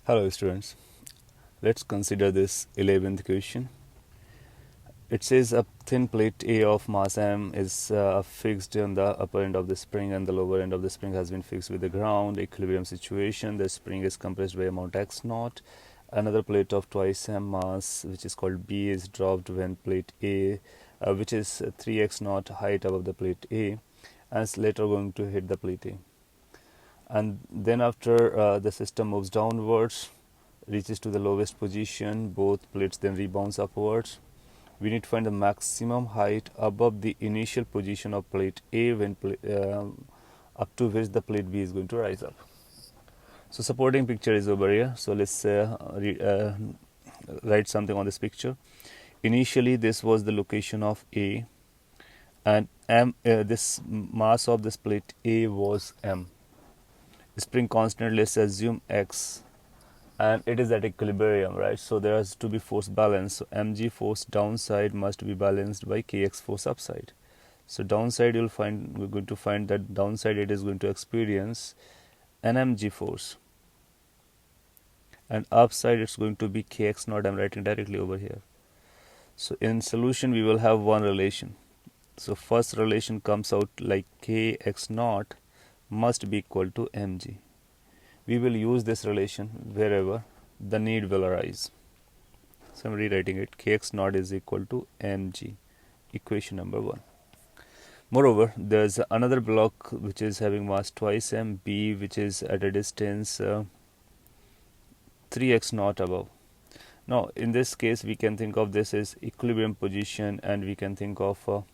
Hello students, let's consider this 11th question. It says a thin plate A of mass m is fixed on the upper end of the spring and the lower end of the spring has been fixed with the ground. Equilibrium situation, the spring is compressed by amount x naught. Another plate of twice m mass, which is called B, is dropped when plate A, which is 3x naught height above the plate A, and is later going to hit the plate A. And then after the system moves downwards, reaches to the lowest position, both plates then rebounds upwards. We need to find the maximum height above the initial position of plate A when up to which the plate B is going to rise up. So supporting picture is over here. So let's write something on this picture. Initially this was the location of A, and m this mass of this plate A was m. Spring constant, let's assume x, and it is at equilibrium, right? So there has to be force balance. So mg force downside must be balanced by kx force upside. So downside we're going to find that downside it is going to experience an mg force, and upside it's going to be kx naught. I'm writing directly over here. So in solution we will have one relation. So first relation comes out like kx naught must be equal to mg. We will use this relation wherever the need will arise. So I'm rewriting it. Kx naught is equal to mg, equation number 1. Moreover, there's another block which is having mass twice m, B, which is at a distance 3x naught above. Now in this case we can think of this as equilibrium position, and we can think of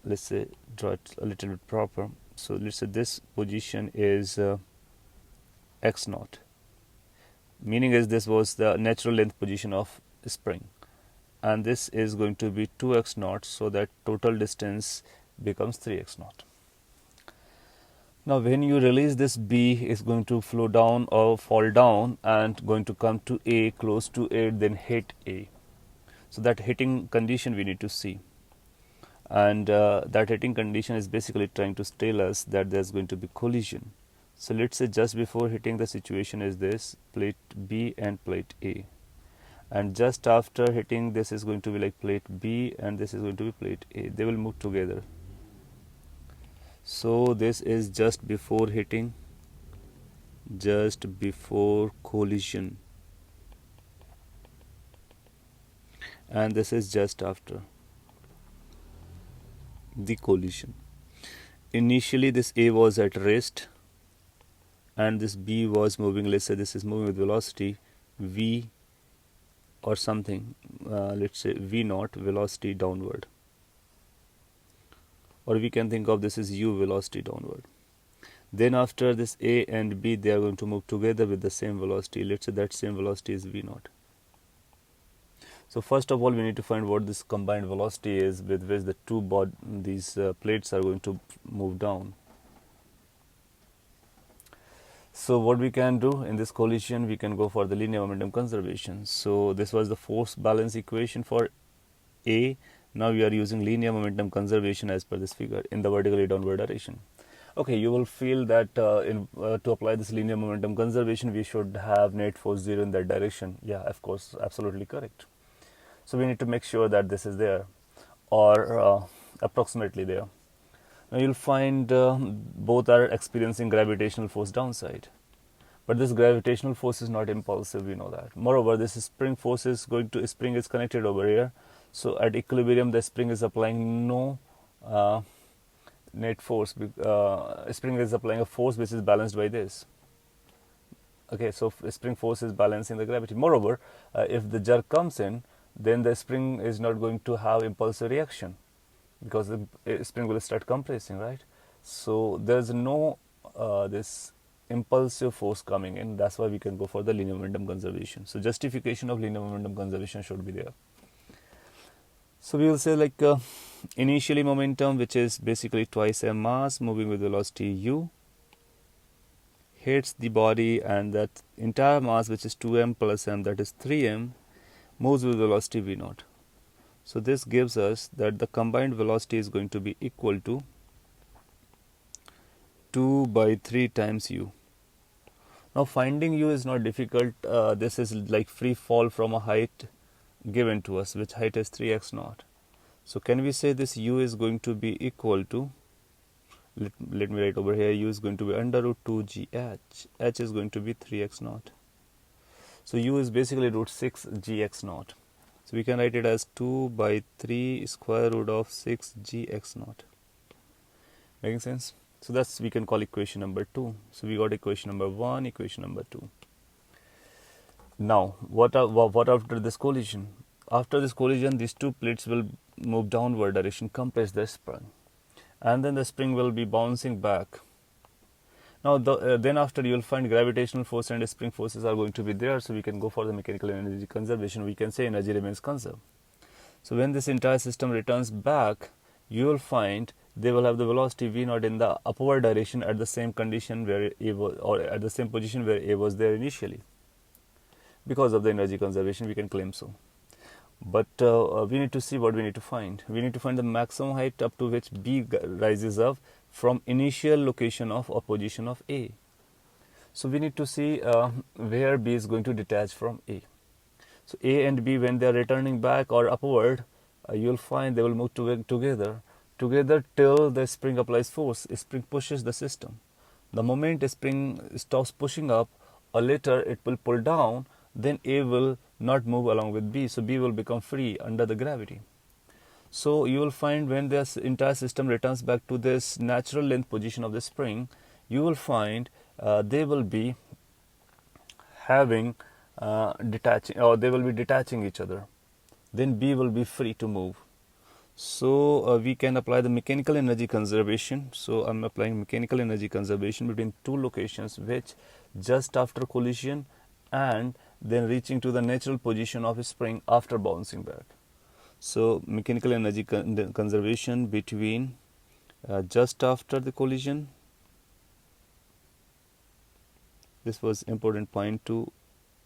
let's say draw it a little bit proper. So let's say this position is x naught, meaning is this was the natural length position of spring, and this is going to be 2x naught, so that total distance becomes 3x naught. Now when you release this, B is going to flow down or fall down and going to come to A, close to A, then hit A. So that hitting condition we need to see, and that hitting condition is basically trying to tell us that there's going to be collision. So let's say just before hitting the situation is this plate B and plate A, and just after hitting this is going to be like plate B and this is going to be plate A. They will move together. So this is just before hitting, just before collision, and this is just after the collision. Initially this A was at rest and this B was moving. Let's say this is moving with velocity v or something, let's say v naught, velocity downward, or we can think of this as u, velocity downward. Then after this A and B, they are going to move together with the same velocity. Let's say that same velocity is v naught. So first of all we need to find what this combined velocity is with which the these plates are going to move down. So what we can do in this collision, we can go for the linear momentum conservation. So this was the force balance equation for A. Now we are using linear momentum conservation as per this figure in the vertically downward direction. Okay, you will feel that to apply this linear momentum conservation, we should have net force 0 in that direction. Yeah, of course, absolutely correct. So we need to make sure that this is there, or approximately there. Now you'll find both are experiencing gravitational force downside, but this gravitational force is not impulsive, we know that. Moreover, this spring force is spring is connected over here, so at equilibrium the spring is applying no net force. Spring is applying a force which is balanced by this. Okay, so spring force is balancing the gravity. Moreover, if the jerk comes in, then the spring is not going to have impulsive reaction, because the spring will start compressing, right? So there's no this impulsive force coming in. That's why we can go for the linear momentum conservation. So justification of linear momentum conservation should be there. So we will say like initially momentum, which is basically twice m mass moving with velocity u, hits the body, and that entire mass, which is 2m plus m, that is 3m, moves with velocity v naught. So this gives us that the combined velocity is going to be equal to 2 by 3 times u. Now finding u is not difficult. This is like free fall from a height given to us, which height is 3x naught. So can we say this u is going to be equal to, let me write over here, u is going to be under root 2gh. H is going to be 3x naught. So u is basically root 6 gx naught. So we can write it as 2 by 3 square root of 6 gx naught. Making sense? So that's, we can call equation number 2. So we got equation number 1, equation number 2. Now what after this collision? After this collision, these two plates will move downward direction, compress the spring, and then the spring will be bouncing back. Now then after, you will find gravitational force and spring forces are going to be there, so we can go for the mechanical energy conservation. We can say energy remains conserved. So when this entire system returns back, you will find they will have the velocity v naught in the upward direction at the same condition where a was, or at the same position where a was there initially. Because of the energy conservation, we can claim so. But we need to see what we need to find. We need to find the maximum height up to which b rises up from initial location of or position of a. So we need to see where b is going to detach from a. So a and b, when they are returning back or upward, you will find they will move together till the spring applies force. Spring pushes the system. The moment a spring stops pushing up, or later it will pull down, then a will not move along with b, so b will become free under the gravity. So you will find when this entire system returns back to this natural length position of the spring, you will find they will be having detaching, or they will be detaching each other. Then b will be free to move. So we can apply the mechanical energy conservation. So I'm applying mechanical energy conservation between two locations, which just after collision and then reaching to the natural position of a spring after bouncing back. So mechanical energy conservation between just after the collision. This was important point to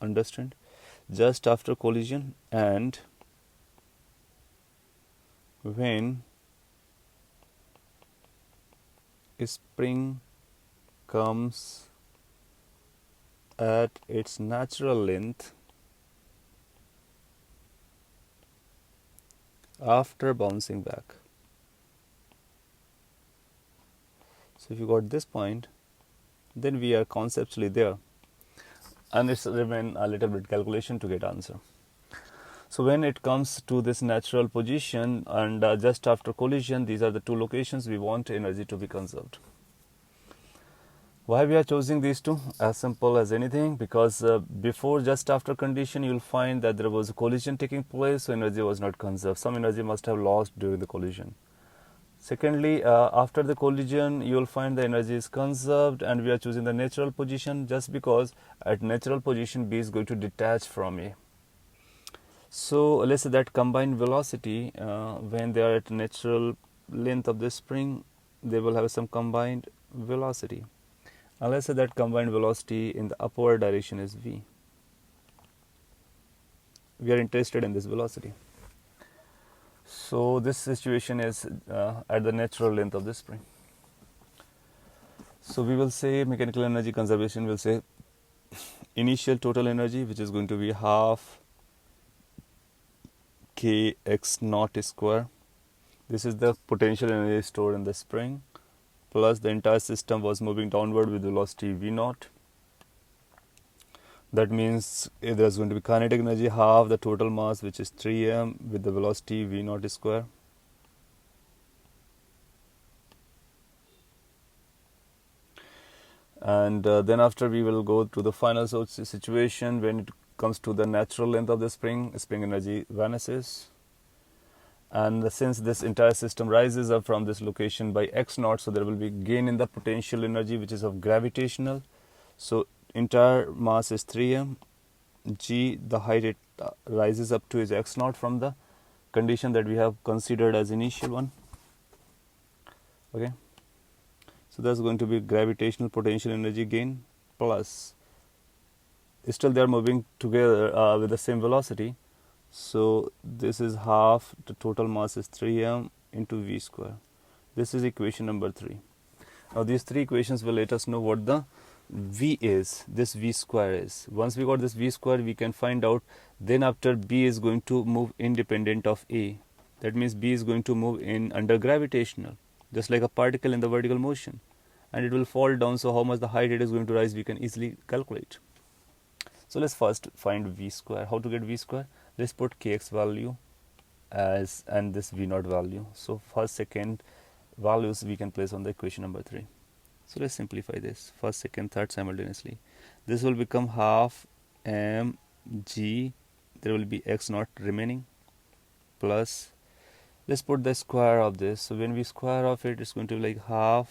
understand. Just after collision and when a spring comes at its natural length after bouncing back. So if you got this point, then we are conceptually there, and it's remain a little bit calculation to get answer. So when it comes to this natural position and just after collision, these are the two locations we want energy to be conserved. Why we are choosing these two? As simple as anything, because before just after condition, you will find that there was a collision taking place, so energy was not conserved. Some energy must have lost during the collision. Secondly, after the collision, you will find the energy is conserved, and we are choosing the natural position just because at natural position b is going to detach from a. So let's say that combined velocity, when they are at natural length of the spring, they will have some combined velocity. Now let's say that combined velocity in the upward direction is v. We are interested in this velocity. So this situation is at the natural length of the spring. So we will say mechanical energy conservation will say initial total energy, which is going to be half kx naught square. This is the potential energy stored in the spring, plus the entire system was moving downward with velocity v naught. That means there is going to be kinetic energy half the total mass, which is 3m, with the velocity v naught square. And then after, we will go to the final situation when it comes to the natural length of the spring energy vanishes. And since this entire system rises up from this location by x naught, so there will be gain in the potential energy, which is of gravitational. So entire mass is 3m. G, the height it rises up to, is x naught from the condition that we have considered as initial one. Okay. So that's going to be gravitational potential energy gain, plus still they are moving together with the same velocity. So this is half the total mass is 3m into v square. This is equation number 3. Now these three equations will let us know what the v is, this v square is. Once we got this v square, we can find out then after b is going to move independent of a. That means b is going to move in under gravitational, just like a particle in the vertical motion, and it will fall down. So how much the height it is going to rise, we can easily calculate. So let's first find v square. How to get v square? Let's put kx value as and this v naught value. So first, second values we can place on the equation number 3. So let's simplify this. First, second, third simultaneously. This will become half mg. There will be x naught remaining plus. Let's put the square of this. So when we square of it, it's going to be like half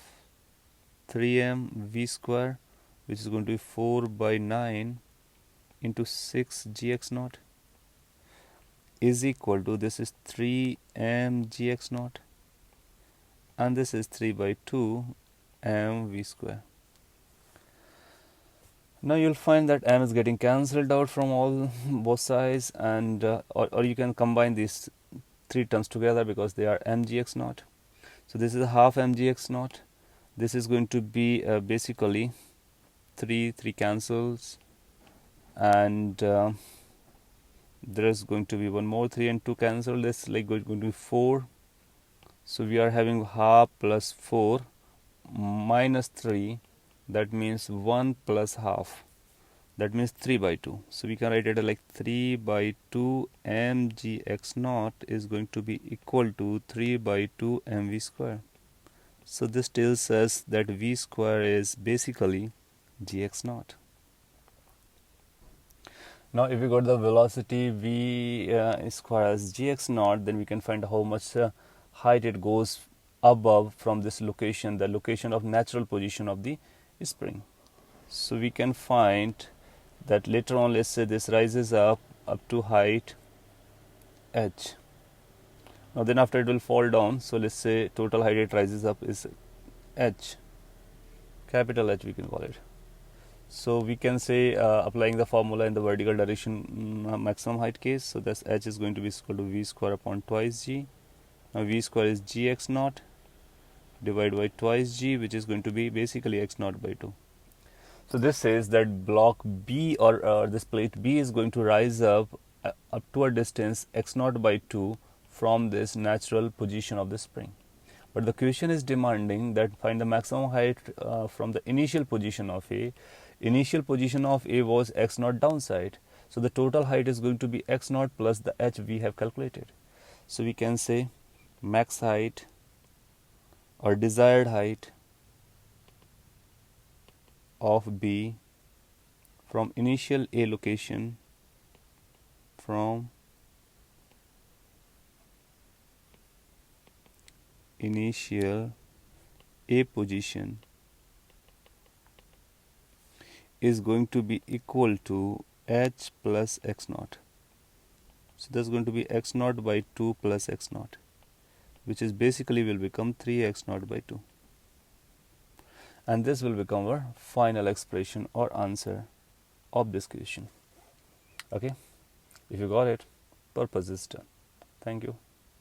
3m v square, which is going to be 4 by 9 into 6 gx naught is equal to, this is 3m gx naught, and this is 3 by 2 m v square. Now you'll find that m is getting cancelled out from all both sides, and or you can combine these 3 terms together because they are mgx naught. So this is half mgx naught. This is going to be basically 3 cancels, and there is going to be one more 3 and 2 cancel. This like going to be 4. So we are having half plus 4 minus 3, that means 1 plus half, that means 3 by 2. So we can write it like 3 by 2 mgx naught is going to be equal to 3 by 2 mv square. So this tells us that v square is basically gx naught. Now if we got the velocity v square as gx naught, then we can find how much height it goes above from this location, the location of natural position of the spring. So we can find that later on, let's say this rises up to height h. Now then after it will fall down, so let's say total height it rises up is h, capital H we can call it. So we can say applying the formula in the vertical direction maximum height case, so that's h is going to be equal to v square upon twice g. Now v square is gx naught divided by twice g, which is going to be basically x naught by 2. So this says that block B or this plate B is going to rise up to a distance x naught by 2 from this natural position of the spring. But the question is demanding that find the maximum height from the initial position of A. Initial position of A was x naught downside. So the total height is going to be x naught plus the h we have calculated. So we can say max height or desired height of B from initial A location, from initial A position, is going to be equal to h plus x naught. So that's going to be x naught by 2 plus x naught, which is basically will become 3x naught by 2. And this will become our final expression or answer of this question. Okay, if you got it, purpose is done. Thank you.